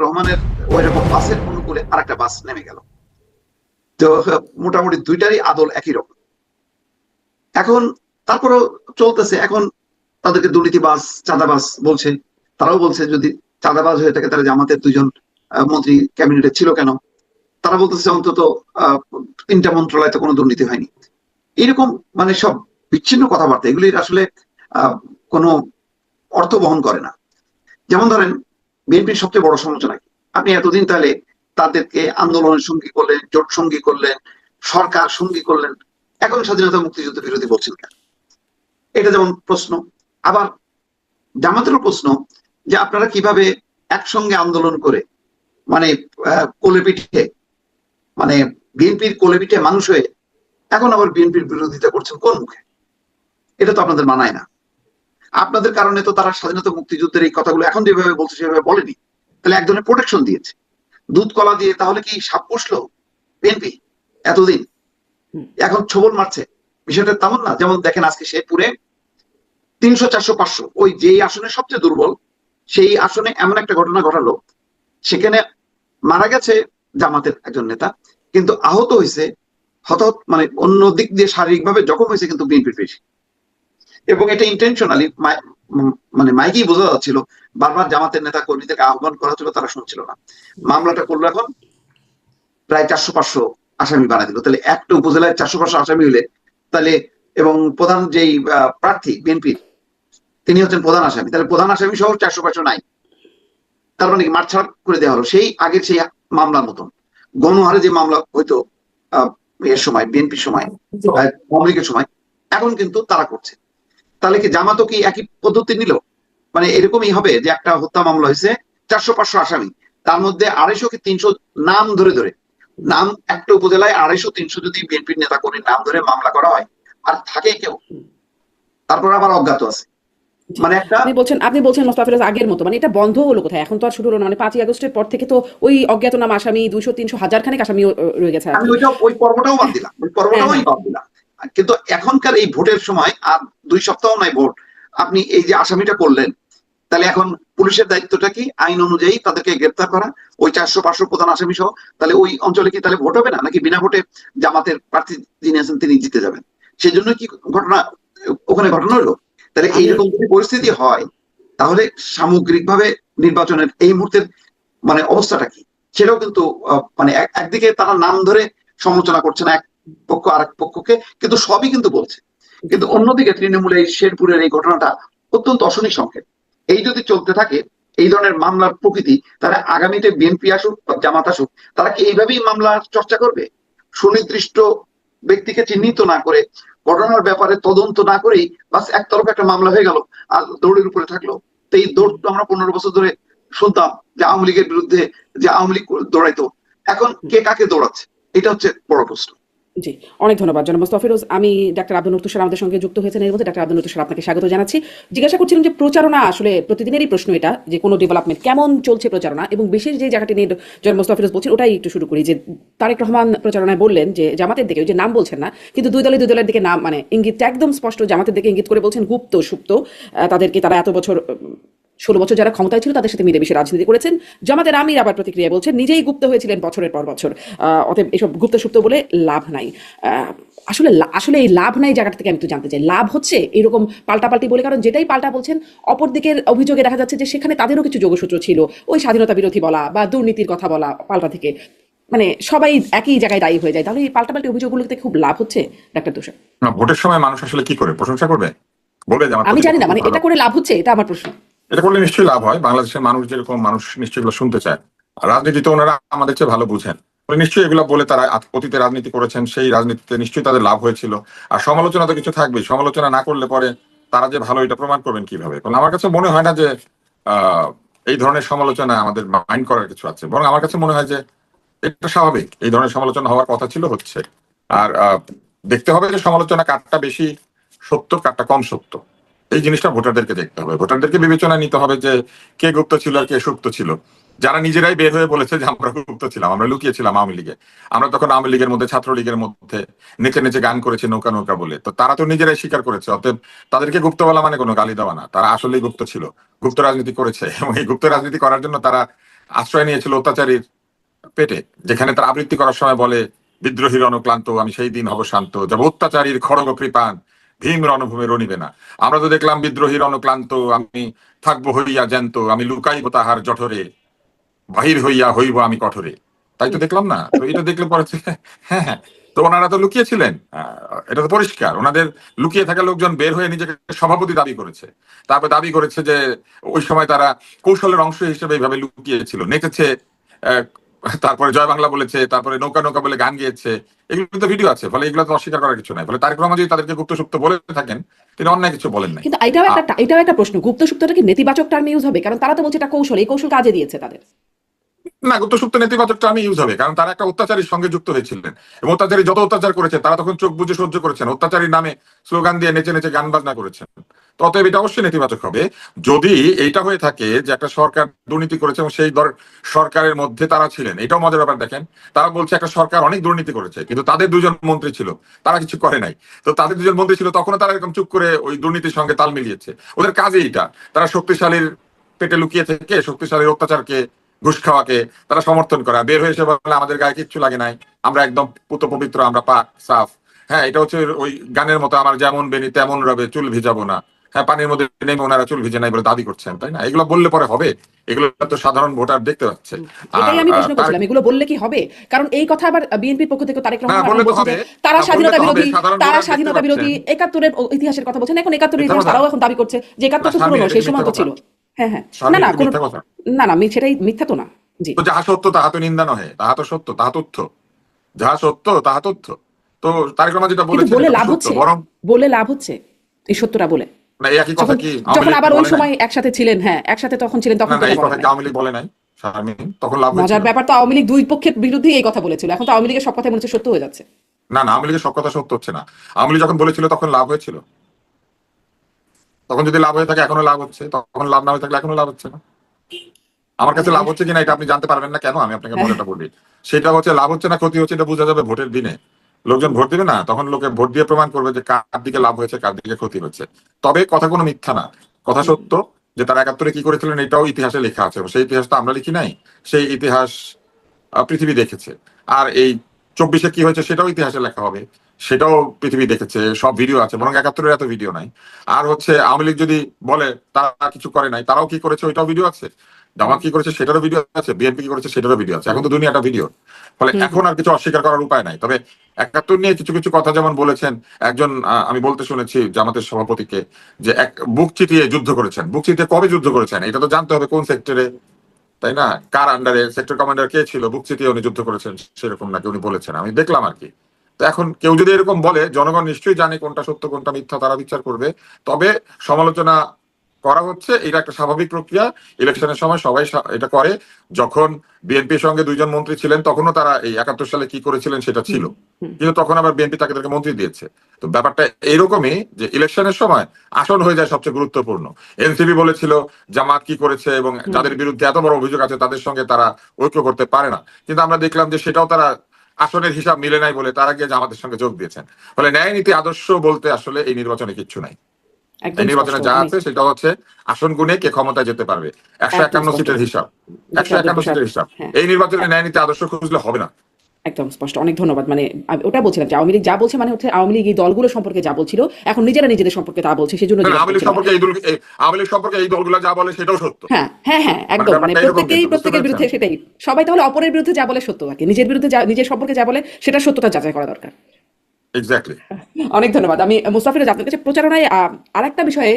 রহমানের ওই রকম বাসের অনুকূলে আর একটা বাস নেমে গেল। তো মোটামুটি দুইটারই আদল একই রকম। এখন তারপরও চলতেছে। এখন তাদেরকে দুর্নীতিবাজ চাঁদাবাজ বলছে। তারাও বলছে যদি চাঁদাবাজ হয়ে থাকে তাহলে জামাতের দুইজন মন্ত্রী ক্যাবিনেটে ছিল কেন? তারা বলতেছে অন্তত আহ 3টা মন্ত্রণালয়ে কোনো দুর্নীতি হয়নি। এরকম মানে সব বিচ্ছিন্ন কথাবার্তা, এগুলির আসলে আহ কোনো অর্থ বহন করে না। যেমন ধরেন, বিএনপির সবচেয়ে বড় সমালোচনা কি? আপনি এতদিন তাহলে তাদেরকে আন্দোলনের সঙ্গী করলেন, জোট সঙ্গী করলেন, সরকার সঙ্গী করলেন, এখন স্বাধীনতা মুক্তিযুদ্ধ বিরোধী বলছেন কেন? এটা যেমন প্রশ্ন। আবার জামাতেরও প্রশ্ন যে আপনারা কিভাবে একসঙ্গে আন্দোলন করে মানে কোলে পিঠে মানে বিএনপির কোলে পিঠে মানুষ হয়ে এখন আবার বিএনপির বিরোধিতা করছেন কোন মুখে? এটা তো আপনাদের মানায় না। আপনাদের কারণে তো তারা স্বাধীনতা মুক্তিযুদ্ধের এই কথাগুলো এখন যেভাবে বলছে সেভাবে বলেনি। তাহলে এক ধরনের প্রোটেকশন দিয়েছে, দুধ কলা দিয়ে। তাহলে কি সাপ পুষলো বিএনপি এতদিন? এখন ছবল মারছে। বিষয়টা তেমন না। যেমন দেখেন, আজকে শেরপুরে 300 400 500 ওই যেই আসনে সবচেয়ে দুর্বল, সেই আসনে এমন একটা ঘটনা ঘটালো, সেখানে মারা গেছে জামাতের একজন নেতা, কিন্তু আহত হয়েছে, হতাহত মানে অন্য দিক দিয়ে শারীরিকভাবে জখম হয়েছে কিন্তু বিএনপির বেশি। এবং এটা ইন্টেনশনালি মানে মাইকেই বোঝা যাচ্ছিল। বারবার জামাতের নেতা কর্মীদেরকে আহ্বান করা হচ্ছিল, তারা শুনছিল না। মামলাটা করলো এখন প্রায় 400 500 আসামি বানাই দিল। তাহলে একটা উপজেলায় 400 500 আসামি হলে তাহলে, এবং প্রধান যেই প্রার্থী বিএনপির, তিনি হচ্ছেন প্রধান আসামি, তাহলে প্রধান আসামি সহ 400 500 নাই। তার মানে মারছাড় করে দেওয়া হলো সেই আগের সেই মামলার মতন। গণহারে যে মামলা হইতো এর সময়, বিএনপির সময়, আওয়ামী লীগের সময়, এখন কিন্তু তারা করছে। তাহলে কি জামাতও কি একই পদ্ধতি নিল? মানে এরকমই হবে যে একটা হত্যা মামলা হয়েছে, 400 500 আসামি, তার মধ্যে 250 কি 300 নাম ধরে ধরে, নাম একটা উপজেলায় 250 300 যদি বিএনপির নেতা কর্মীর নাম ধরে মামলা করা হয়, আর থাকে কেউ, তারপর আবার অজ্ঞাত আছে। জি। মানে একটা আপনি বলছেন মোস্তাফিজ আগের মতো মানে এটা বন্ধ হলো কোথায়? এখন তো আর শুরু হলো না। মানে 5ই আগস্টের পর থেকে তো ওই অজ্ঞাতনামা আসামি 200 300 হাজার খানেক আসামি রয়ে গেছে আমি আরকি। ওই পর্বটাও বাদ দিলাম, ওই হ্যাঁ, পর্বটাও আমি হ্যাঁ। বাদ দিলাম। কিন্তু এখনকার এই ভোটের সময় আর 2 সপ্তাহ নাই ভোট, আপনি এই যে আসামিটা করলেন, তাহলে এখন পুলিশের দায়িত্বটা কি? আইন অনুযায়ী তাদেরকে গ্রেপ্তার করা, ওই 400 500 প্রধান আসামি সহ। তাহলে ওই অঞ্চলে কি তাহলে ভোট হবে না, নাকি বিনা ভোটে জামাতের প্রার্থী যিনি আছেন তিনি জিতে যাবেন? সেই জন্য কি ঘটনা ওখানে ঘটনা হলো? তাহলে আমি এইরকম যদি পরিস্থিতি হয়, তাহলে সামগ্রিকভাবে নির্বাচনের এই মুহূর্তের মানে অবস্থাটা কি, সেটাও কিন্তু মানে একদিকে তারা নাম ধরে সমালোচনা করছে না এক পক্ষ আরেক পক্ষকে, কিন্তু সবই কিন্তু বলছে। জি, কিন্তু অন্যদিকে তৃণমূলের এই শেরপুরের এই ঘটনাটা অত্যন্ত অশনি সংকেত। এই যদি চলতে থাকে এই ধরনের মামলার প্রকৃতি, তাহলে আগামীতে বিএনপি আসুক বা জামাত আসুক, তারা কি এইভাবেই মামলা চর্চা করবে? সুনির্দিষ্ট ব্যক্তিকে চিহ্নিত না করে, ঘটনার ব্যাপারে তদন্ত না করেই বাস একতরফা একটা মামলা হয়ে গেল, আর দৌড়ের উপরে থাকলো। তো এই দৌড় তো আমরা 15 বছর ধরে শুনতাম যে আওয়ামী লীগের বিরুদ্ধে যে আওয়ামী লীগ দৌড়াইতো, এখন কে কাকে দৌড়াচ্ছে? এটা হচ্ছে বড় প্রশ্ন। জি। অনেক ধন্যবাদ জনাব মোস্তাফিরোজ। আমি ডাক্তার আব্দুল নূর তুষার আমাদের সঙ্গে যুক্ত হয়েছেন এর মধ্যে। ডাক্তার আব্দুল নূর তুষার, আপনাকে স্বাগত জানাচ্ছি। জিজ্ঞাসা করছিলাম যে প্রচারণা আসলে প্রতিদিনেরই প্রশ্ন এটা, যে কোনো ডেভেলপমেন্ট কেমন চলছে প্রচারণা, এবং বিশেষ যে জায়গাটি নিয়ে জনাব মোস্তাফিরোজ বলছেন ওটাই একটু শুরু করি। যে তারেক রহমান প্রচারণায় বললেন যে জামাতের দিকে, ওই যে নাম বলছেন না কিন্তু দুই দলের দিকে নাম, মানে ইঙ্গিতটা একদম স্পষ্ট, জামাতের দিকে ইঙ্গিত করে বলছেন গুপ্ত সুপ্ত, তাদেরকে তারা এত বছর 16 বছর যারা ক্ষমতায় ছিল তাদের সাথে মিলেমিশে রাজনীতি করেছেন। জামাতের আমির আবার প্রতিক্রিয়া বলছেন নিজেই গুপ্ত হয়েছিলেন বছরের পর বছর। অতএব এসব গুপ্ত সুপ্ত বলে লাভ নাই। আসলে আসলে এই লাভ নাই জায়গাটা থেকে আমি একটু জানতে চাই, লাভ হচ্ছে এরকম পাল্টাপাল্টি বলে? কারণ যেটাই পাল্টা বলছেন, অপর দিকের অভিযোগে দেখা যাচ্ছে যে সেখানে তাদেরও কিছু যোগসূত্র ছিল, ওই স্বাধীনতা বিরোধী বলা বা দুর্নীতির কথা বলা পাল্টা থেকে, মানে সবাই একই জায়গায় দায়ী হয়ে যায়। তাহলে এই পাল্টাপাল্টি অভিযোগগুলোতে খুব লাভ হচ্ছে ডাক্তার তুষার? না, ভোটের সময় মানুষ আসলে কি করে প্রশংসা করবে? বলবে যে আমার আমি জানি প্রতিপক্ষ না, খুব মানে ভালো। এটা করে লাভ হচ্ছে, এটা আমার প্রশ্ন। এটা করলে নিশ্চয়ই লাভ হয়। বাংলাদেশের মানুষ যেরকম মানুষ নিশ্চয়ই এগুলো শুনতে চায়। আর রাজনীতিতে ওনারা আমাদের চেয়ে ভালো বুঝেন। নিশ্চয়ই এগুলো বলে তারা অতীতে রাজনীতি করেছেন, সেই রাজনীতিতে নিশ্চয়ই তাদের লাভ হয়েছিল। আর সমালোচনা তো কিছু থাকবে, সমালোচনা না করলে পরে তারা যে ভালো এটা প্রমাণ করবেন কিভাবে? কারণ আমার কাছে মনে হয় না যে আহ এই ধরনের সমালোচনা আমাদের মাইন্ড করার কিছু আছে। বরং আমার কাছে মনে হয় যে এটা স্বাভাবিক, এই ধরনের সমালোচনা হওয়ার কথা ছিল, হচ্ছে। আর দেখতে হবে যে সমালোচনা কারটা বেশি সত্য, কারটা কম সত্য। এই জিনিসটা ভোটারদেরকে দেখতে হবে, ভোটারদেরকে বিবেচনা নিতে হবে যে কে গুপ্ত ছিল আর কে সুপ্ত ছিল। যারা নিজেরাই বের হয়ে বলেছে যে আমরা গুপ্ত ছিলাম, আমরা লুকিয়েছিলাম আওয়ামী লীগে, আমরা তখন আওয়ামী লীগের মধ্যে ছাত্রলীগের মধ্যে নেচে নেচে গান করেছি নৌকা নৌকা বলে, তো তারা তো নিজেরাই স্বীকার করেছে। অতএব তাদেরকে গুপ্ত বলা মানে কোনো গালি দেওয়া না, তারা আসলেই গুপ্ত ছিল, গুপ্ত রাজনীতি করেছে। এবং এই গুপ্ত রাজনীতি করার জন্য তারা আশ্রয় নিয়েছিল অত্যাচারীর পেটে, যেখানে তার আবৃত্তি করার সময় বলে বিদ্রোহীর রণক্লান্ত আমি সেই দিন হব শান্ত, যাব অত্যাচারীর খড়গ কৃপান ভীম রণভূমে রণিবে না। আমরা তো দেখলাম বিদ্রোহীর রণক্লান্ত আমি থাকবো হইয়া জ্যান্ত, আমি লুকাইব তাহার জঠরে, বাহির হইয়া হইব আমি কঠোরে। তাই তো দেখলাম না? তো এটা দেখলে পরে হ্যাঁ হ্যাঁ, তো ওনারা তো লুকিয়েছিলেন, এটা তো পরিষ্কার। ওনাদের লুকিয়ে থাকা লোকজন বের হয়ে নিজেকে সভাপতি দাবি করেছে, তারপর দাবি করেছে যে ওই সময় তারা কৌশলের অংশ হিসেবে এইভাবে লুকিয়েছিল, নেচেছে, আহ, তারপরে জয় বাংলা বলেছে, তারপরে নৌকা নৌকা বলে গান গিয়েছে, এগুলো তো ভিডিও আছে। ফলে এগুলো তো অস্বীকার করার কিছু নাই। ফলে তারেক রহমান যদি তাদেরকে গুপ্ত সুপ্ত বলে থাকেন, তিনি অন্যায় কিছু বলেন নাই। কিন্তু এটাও একটা প্রশ্ন, গুপ্ত সুপ্তটা কি নেতিবাচক টার্ম ইউজ হবে? কারণ তারা তো বলছে এটা কৌশল, এই কৌশল কাজে দিয়েছে তাদের। না, গুপ্তসুপ্ত নেতিবাচকটা আমি ইউজ হবে, কারণ তারা একটা অত্যাচারীর সঙ্গে যুক্ত হয়েছিলেন এবং অত্যাচারী যত অত্যাচার করেছে তারা তখন চোখ বুজে সহ্য করেছেন, অত্যাচারীর নামে স্লোগান দিয়ে নেচে নেচে গান বাজনা করেছেন। তো অতএব এটা অবশ্যই নেতিবাচক হবে। যদি এইটা হয়ে থাকে যে একটা সরকার দুর্নীতি করেছে এবং সেই সরকারের মধ্যে তারা ছিলেন, এটাও মজার ব্যাপার। দেখেন, তারা বলছে একটা সরকার অনেক দুর্নীতি করেছে, কিন্তু তাদের দুজন মন্ত্রী ছিল, তারা কিছু করে নাই। তো তাদের দুজন মন্ত্রী ছিল, তখনও তারা এরকম চুপ করে ওই দুর্নীতির সঙ্গে তাল মিলিয়েছে। ওদের কাজে এটা, তারা শক্তিশালীর পেটে লুকিয়ে থেকে শক্তিশালীর অত্যাচারকে, ঘুষ খাওয়াকে তারা সমর্থন করা, বের হয়ে এসে বলে আমাদের গায়ে কিচ্ছু লাগে নাই, আমরা একদম পুত পবিত্র, আমরা পাক সাফ। হ্যাঁ, এটা হচ্ছে ওই গানের মতো, আমার যেমন বেনি তেমন রবে, চুল ভিজাবো না। হ্যাঁ, পানির মধ্যে নেমে ওনারা চুল ভিজে নাই বলে দাবি করছেন, তাই না? এগুলো বললে পরে হবে? এগুলো তো সাধারণ ভোটার দেখতে পাচ্ছে। এটাই আমি প্রশ্ন করছিলাম, এগুলো বললে কি হবে? কারণ এই কথা আবার বিএনপির পক্ষ থেকে তারেক রহমান বললে তো বলছে হবে, যে তারা স্বাধীনতা বিরোধী, সাধারণ তারা ভোটার স্বাধীনতা দেখতে বিরোধী, পাচ্ছেন। 71-এর ইতিহাসের কথা বলছেন। এখন 71-এর ইতিহাস মিথ্যা তারাও কথা। এখন দাবি করছে যে 71 তো স্বামী, পুরনো, এটা সেই কি সময় মিথ্যা তো কথা? ছিল। হ্যাঁ হ্যাঁ, স্বামী, না না এটা কি কোনো, মিথ্যা কথা? না না সেটাই মিথ্যা তো না। জি, তো যাহা সত্য তাহা তো নিন্দা নহে, তাহা তো সত্য, তাহা তথ্য। যাহা সত্য তাহা তথ্য। তো তারেক রহমান যেটা কিন্তু বলেছেন বলে এটা তো লাভ সত্য, হচ্ছে, বরং বলে লাভ হচ্ছে এই সত্যটা বলে। না, এই একই কথা যখন কি আওয়ামী যখন লীগ আবার ওই বলে নাই? সময় একসাথে ছিলেন, হ্যাঁ একসাথে তখন ছিলেন, না তখন না, তো এই এটা বলেন কথা কি নাই। আওয়ামী লীগ বলে নাই? শারমিন, তখন লাভ মজার হয়েছিল। ব্যাপার তো আওয়ামী লীগ দুই পক্ষের বিরুদ্ধেই এই কথা বলেছিল, এখন তো আওয়ামী লীগের সব কথা মনে হচ্ছে সত্য হয়ে যাচ্ছে। না না, আওয়ামী লীগের সব কথা সত্য হচ্ছে না। আওয়ামী লীগ যখন বলেছিল তখন লাভ হয়েছিল। তখন যদি লাভ হয়ে থাকে এখনো লাভ হচ্ছে, তখন লাভ না হয়ে থাকলে এখনো লাভ হচ্ছে না। আমার কাছে লাভ হচ্ছে কিনা এটা আপনি জানতে পারবেন না কেন? আমি আপনাকে হ্যাঁ, মজাটা বলি। সেটা হচ্ছে লাভ হচ্ছে না ক্ষতি হচ্ছে, এটা বোঝা যাবে ভোটের দিনে। লোকজন ভোট দিবে না, তখন লোকে ভোট দিয়ে প্রমাণ করবে যে কার দিকে লাভ হয়েছে কার দিকে ক্ষতি হচ্ছে। তবে কথা কোনো মিথ্যা না, কথা সত্য যে তারা 71-এ কি করেছিলেন এটাও ইতিহাসে লেখা আছে। সেই ইতিহাস তো আমরা লিখি নাই, সেই ইতিহাস পৃথিবী দেখেছে। আর এই 24-এ কি হয়েছে সেটাও ইতিহাসে লেখা হবে, সেটাও পৃথিবী দেখেছে, সব ভিডিও আছে। বরং 71-এর এত ভিডিও নাই। আর হচ্ছে আওয়ামী লীগ যদি বলে তারা কিছু করে নাই, তারাও কি করেছে ওইটাও ভিডিও আছে। জামাত কি করেছে সেটারও ভিডিও আছে, বিএনপি কি করেছে সেটারও ভিডিও আছে। এখন তো দুনিয়াটা ভিডিও। ফলে এখন আর কিছু অস্বীকার করার উপায় নাই। তবে 71 নিয়ে কিছু কিছু কথা যেমন বলেছেন একজন, আমি বলতে শুনেছি জামাতের সভাপতিকে, যে এক বুক চিতিয়ে যুদ্ধ করেছেন। বুক চিতিয়ে কবে যুদ্ধ করেছেন এটা তো জানতে হবে, কোন সেক্টরে, তাই না? কার আন্ডারে, সেক্টর কমান্ডার কে ছিল, বুক চিতিয়ে উনি যুদ্ধ করেছেন, সেরকম নাকি উনি বলেছেন, আমি দেখলাম আর কি। তো এখন কেউ যদি এরকম বলে, জনগণ নিশ্চয়ই জানে কোনটা সত্য কোনটা মিথ্যা, তারা বিচার করবে। তবে সমালোচনা করা হচ্ছে, এটা একটা স্বাভাবিক প্রক্রিয়া। ইলেকশনের সময় সবাই এটা করে। যখন বিএনপির সঙ্গে দুইজন মন্ত্রী ছিলেন তখনও তারা এই 71 সালে কি করেছিলেন সেটা ছিল, কিন্তু তখন আবার বিএনপি তাদেরকে মন্ত্রী দিয়েছে। তো ব্যাপারটা এইরকমই যে ইলেকশনের সময় আসন হয়ে যায় সবচেয়ে গুরুত্বপূর্ণ। এনসিপি বলেছিল জামাত কি করেছে এবং যাদের বিরুদ্ধে এত বড় অভিযোগ আছে তাদের সঙ্গে তারা ঐক্য করতে পারে না, কিন্তু আমরা দেখলাম যে সেটাও তারা আসনের হিসাব মিলে নাই বলে তারা গিয়ে জামাতের সঙ্গে যোগ দিয়েছেন। ফলে ন্যায় নীতি আদর্শ বলতে আসলে এই নির্বাচনে কিচ্ছু নাই। একদম এই নির্বাচনে স্পষ্ট। যা আছে সেটা হচ্ছে আসন গুনে কে ক্ষমতায় যেতে পারবে, 151 সিটের হিসাব, 151 সিটের হিসাব। হ্যাঁ, এই নির্বাচনে ন্যায় নীতি আদর্শ খুঁজলে হবে না। একদম স্পষ্ট। অনেক ধন্যবাদ। মানে আমি ওটা বলছিলাম যে আওয়ামী লীগ যা বলছে মানে হচ্ছে আওয়ামী লীগ এই দলগুলো সম্পর্কে যা বলছিল এখন নিজেরা নিজেদের সম্পর্কে তা বলছে, সেজন্য না, জিজ্ঞাসা আওয়ামী লীগ করছিলাম। সম্পর্কে আওয়ামী লীগ সম্পর্কে এই দলগুলো যা বলে সেটাও সত্য। হ্যাঁ হ্যাঁ হ্যাঁ, মানে একদম। মানে ব্যাপারটা এরকম প্রত্যেকেই কিন্তু, বুঝতে প্রত্যেকের বিরুদ্ধে পেরেছেন? সেটাই, সবাই তাহলে অপরের বিরুদ্ধে যা বলে সত্য আর কি, নিজের বিরুদ্ধে যা, নিজের সম্পর্কে যা বলে সেটা সত্যতা যাচাই করা দরকার। এক্স্যাক্টলি। অনেক ধন্যবাদ। আমি মুস্তাফিরুজ আপনার কাছে প্রচারণায় আরেকটা বিষয়ে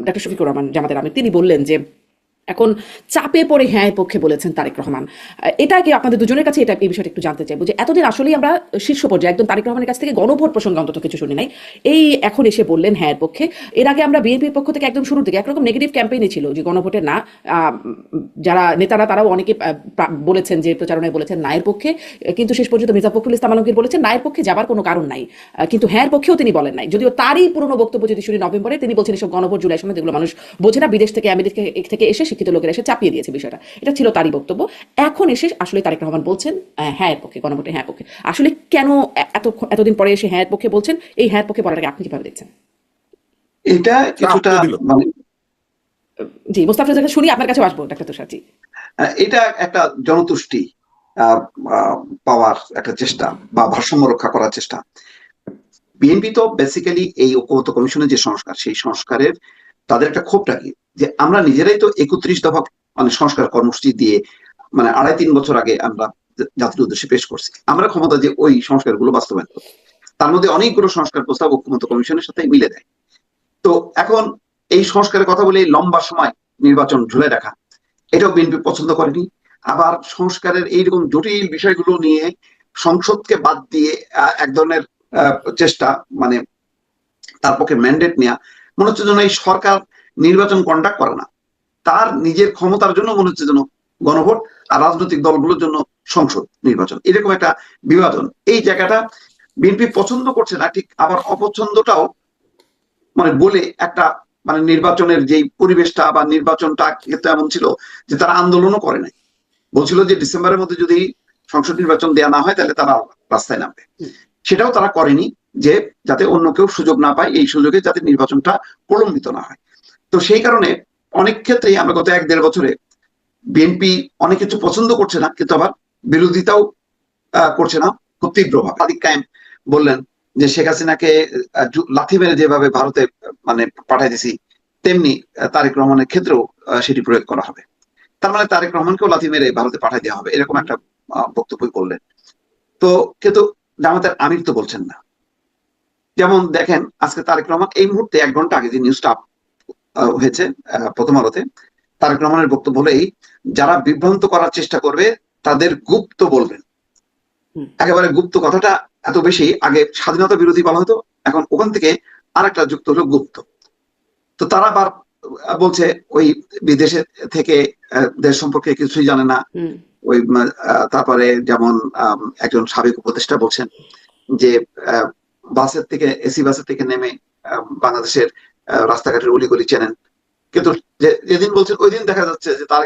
ডক্টর শফিকুর রহমান জামাতের আমির তিনি বললেন যে এখন চাপে পড়ে হ্যাঁ পক্ষে বলেছেন তারেক রহমান। এটা কি আপনাদের দুজনের কাছে এটা এই বিষয়টা একটু জানতে চাইবো যে এতদিন আসলেই আমরা শীর্ষ পর্যায়ে একদম তারেক রহমানের কাছ থেকে গণভোট প্রসঙ্গে অন্তত কিছু শুনি নাই, এই এখন এসে বললেন হ্যাঁ পক্ষে। এর আগে আমরা বিএনপির পক্ষ থেকে একদম শুরু থেকে একরকম নেগেটিভ ক্যাম্পেইনই ছিল যে গণভোটের না, যারা নেতারা তারাও অনেকে বলেছেন যে প্রচারণায় বলেছেন নায়ের পক্ষে, কিন্তু শেষ পর্যন্ত মির্জা ফখরুল ইসলাম আলমগীর বলেছেন নায়ের পক্ষে যাবার কোনো কারণ নাই, কিন্তু হ্যাঁ পক্ষেও তিনি বলেন নাই। যদিও তারই পুরনো বক্তব্য যদি শুনি নভেম্বরে, তিনি বলছেন এসব গণভোট জুলাই সময় যেগুলো মানুষ বোঝে না, বিদেশ থেকে আমেরিকা থেকে এসে শিক্ষিত লোকেরা এসে চাপিয়ে দিয়েছে বিষয়টা, এটা ছিল তারই বক্তব্য। এখন এসে আসলে তারেক রহমান বলছেন হ্যাঁ পক্ষে, গণভোটে হ্যাঁ পক্ষে। আসলে কেন এতদিন পরে এসে হ্যাঁ পক্ষে বলছেন? এই হ্যাঁ পক্ষে বলাটাকে আপনি কিভাবে দেখছেন? এটা কিছুটা মানে জি, মোস্তাফিজ শুনি, আপনার কাছেও আসবো ডাক্তার তুষার। জি। এটা একটা জনতুষ্টি আহ, আহ, পাওয়ার একটা চেষ্টা বা ভারসাম্য রক্ষা করার চেষ্টা। বিএনপি তো বেসিক্যালি এই ঐক্যমত্য কমিশনের যে সংস্কার, সেই সংস্কারের তাদের একটা ক্ষোভটা কি, যে আমরা নিজেরাই তো 31 দফা মানে সংস্কার কর্মসূচি দিয়ে মানে 2.5-3 বছর আগে আমরা জাতির উদ্দেশ্যে পেশ করছি। আমরা ক্ষমতা যে ওই সংস্কারগুলো বাস্তবায়ন করতে, তার মধ্যে অনেকগুলো সংস্কার প্রস্তাব ঐক্যমত্য কমিশনের সাথে মিলে দেয়। তো এখন এই সংস্কারের কথা বলে লম্বা সময় নির্বাচন ঝুলে রাখা, এটাও বিএনপি পছন্দ করেনি। আবার সংস্কারের এইরকম জটিল বিষয়গুলো নিয়ে সংসদকে বাদ দিয়ে এক ধরনের চেষ্টা, মানে তার পক্ষে ম্যান্ডেট নেওয়া, মনে হচ্ছে যেন এই সরকার নির্বাচন কন্ডাক্ট করে না, তার নিজের ক্ষমতার জন্য মনে হচ্ছে যেন গণভোট, আর রাজনৈতিক দলগুলোর জন্য সংসদ নির্বাচন, এরকম একটা বিভাজন। এই জায়গাটা বিএনপি পছন্দ করছে না ঠিক, আবার অপছন্দটাও মানে বলে একটা মানে নির্বাচনের যে পরিবেশটা বা নির্বাচনটা কিন্তু এমন ছিল যে তারা আন্দোলনও করে নাই, বলছিল যে ডিসেম্বরের মধ্যে যদি সংসদ নির্বাচন দেওয়া না হয় তাহলে তারা রাস্তায় নামবে। সেটাও তারা করেনি, যে যাতে অন্য কেউ সুযোগ না পায়, এই সুযোগে যাতে নির্বাচনটা প্রলম্বিত না হয়। তো সেই কারণে অনেক ক্ষেত্রেই আমরা গত 1-1.5 বছরে বিএনপি অনেক কিছু পছন্দ করছে না, কিন্তু আবার বিরোধিতাও করছে না খুব তীব্রভাবে। সাদিক কায়েম বললেন যে শেখ হাসিনাকে লাথি মেরে যেভাবে ভারতে মানে পাঠাই দিছি, তেমনি তারেক রহমানের ক্ষেত্রেও সেটি প্রয়োগ করা হবে। তার মানে তারেক রহমানকেও লাথি মেরে ভারতে পাঠাই দেওয়া হবে, এরকম একটা বক্তব্য করলেন। তো কিন্তু জামাতের আমির তো বলছেন না। যেমন দেখেন আজকে তারেক রহমান এই মুহূর্তে 1 ঘন্টা আগে যে নিউজটা হয়েছে প্রথম আলোতে, তারেক রহমানের বক্তব্য হলো এই, যারা বিভ্রান্ত করার চেষ্টা করবে তাদের গুপ্ত বলবেন। একেবারে গুপ্ত কথাটা এত বেশি, আগে স্বাধীনতা বিরোধী বলা হতো, এখন ওখান থেকে আরেকটা যুক্ত হলো গুপ্ত। তো তারা আবার বলছে ওই বিদেশে থেকে দেশ সম্পর্কে কিছুই জানে না। ওই তারপরে যেমন একজন সাবেক উপদেষ্টা বলছেন যে বাসের থেকে এসি বাসের থেকে নেমে বাংলাদেশের রাস্তাঘাটের অলিগলি চেনেন, কিন্তু যেদিন বলছেন ওই দিন দেখা যাচ্ছে যে তার